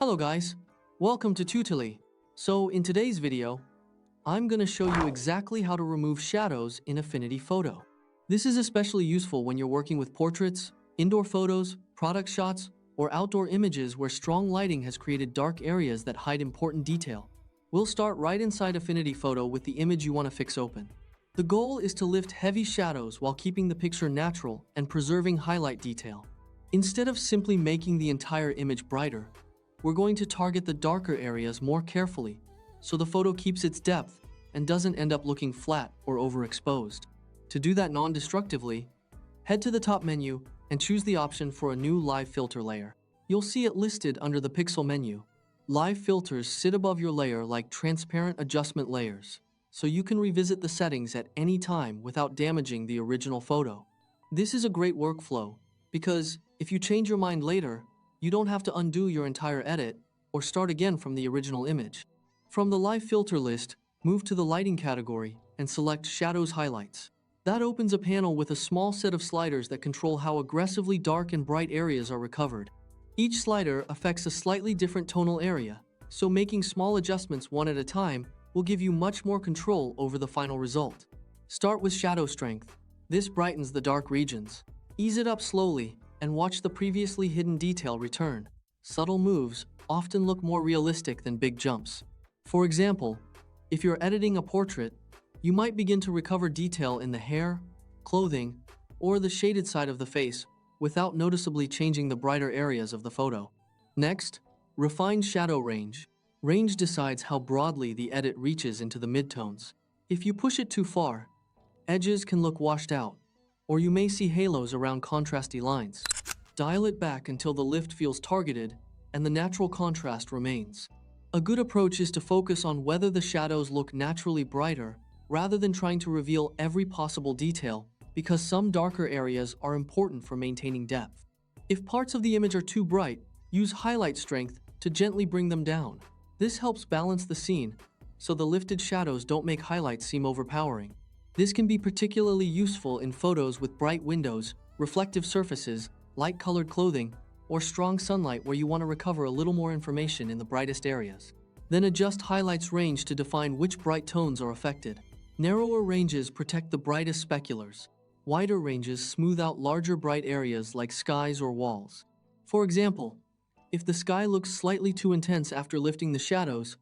Hello guys, welcome to Tutorly. So in today's video, I'm going to show you exactly how to remove shadows in Affinity Photo. This is especially useful when you're working with portraits, indoor photos, product shots, or outdoor images where strong lighting has created dark areas that hide important detail. We'll start right inside Affinity Photo with the image you want to fix open. The goal is to lift heavy shadows while keeping the picture natural and preserving highlight detail. Instead of simply making the entire image brighter, we're going to target the darker areas more carefully so the photo keeps its depth and doesn't end up looking flat or overexposed. To do that non-destructively, head to the top menu and choose the option for a new live filter layer. You'll see it listed under the pixel menu. Live filters sit above your layer like transparent adjustment layers, so you can revisit the settings at any time without damaging the original photo. This is a great workflow because if you change your mind later, you don't have to undo your entire edit or start again from the original image. From the live filter list, move to the lighting category and select Shadows Highlights. That opens a panel with a small set of sliders that control how aggressively dark and bright areas are recovered. Each slider affects a slightly different tonal area, so making small adjustments one at a time will give you much more control over the final result. Start with Shadow Strength. This brightens the dark regions. Ease it up slowly and watch the previously hidden detail return. Subtle moves often look more realistic than big jumps. For example, if you're editing a portrait, you might begin to recover detail in the hair, clothing, or the shaded side of the face without noticeably changing the brighter areas of the photo. Next, refine shadow range. Range decides how broadly the edit reaches into the midtones. If you push it too far, edges can look washed out, or you may see halos around contrasty lines. Dial it back until the lift feels targeted and the natural contrast remains. A good approach is to focus on whether the shadows look naturally brighter rather than trying to reveal every possible detail, because some darker areas are important for maintaining depth. If parts of the image are too bright, use highlight strength to gently bring them down. This helps balance the scene so the lifted shadows don't make highlights seem overpowering. This can be particularly useful in photos with bright windows, reflective surfaces, light-colored clothing, or strong sunlight where you want to recover a little more information in the brightest areas. Then adjust highlights range to define which bright tones are affected. Narrower ranges protect the brightest speculars. Wider ranges smooth out larger bright areas like skies or walls. For example, if the sky looks slightly too intense after lifting the shadows,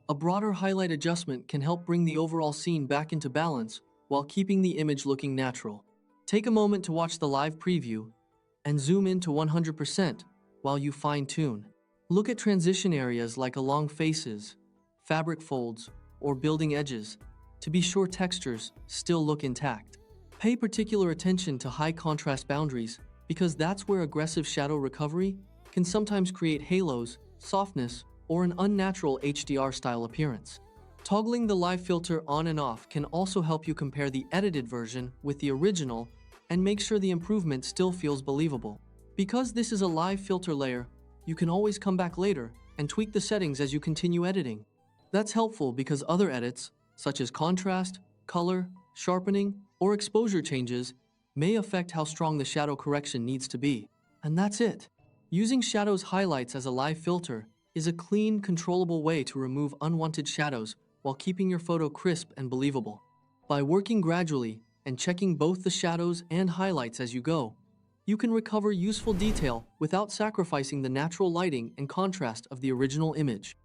a broader highlight adjustment can help bring the overall scene back into balance while keeping the image looking natural. Take a moment to watch the live preview and zoom in to 100% while you fine-tune. Look at transition areas like along faces, fabric folds, or building edges to be sure textures still look intact. Pay particular attention to high contrast boundaries because that's where aggressive shadow recovery can sometimes create halos, softness, or an unnatural HDR-style appearance. Toggling the live filter on and off can also help you compare the edited version with the original and make sure the improvement still feels believable. Because this is a live filter layer, you can always come back later and tweak the settings as you continue editing. That's helpful because other edits, such as contrast, color, sharpening, or exposure changes, may affect how strong the shadow correction needs to be. And that's it. Using shadows highlights as a live filter is a clean, controllable way to remove unwanted shadows while keeping your photo crisp and believable. By working gradually and checking both the shadows and highlights as you go, you can recover useful detail without sacrificing the natural lighting and contrast of the original image.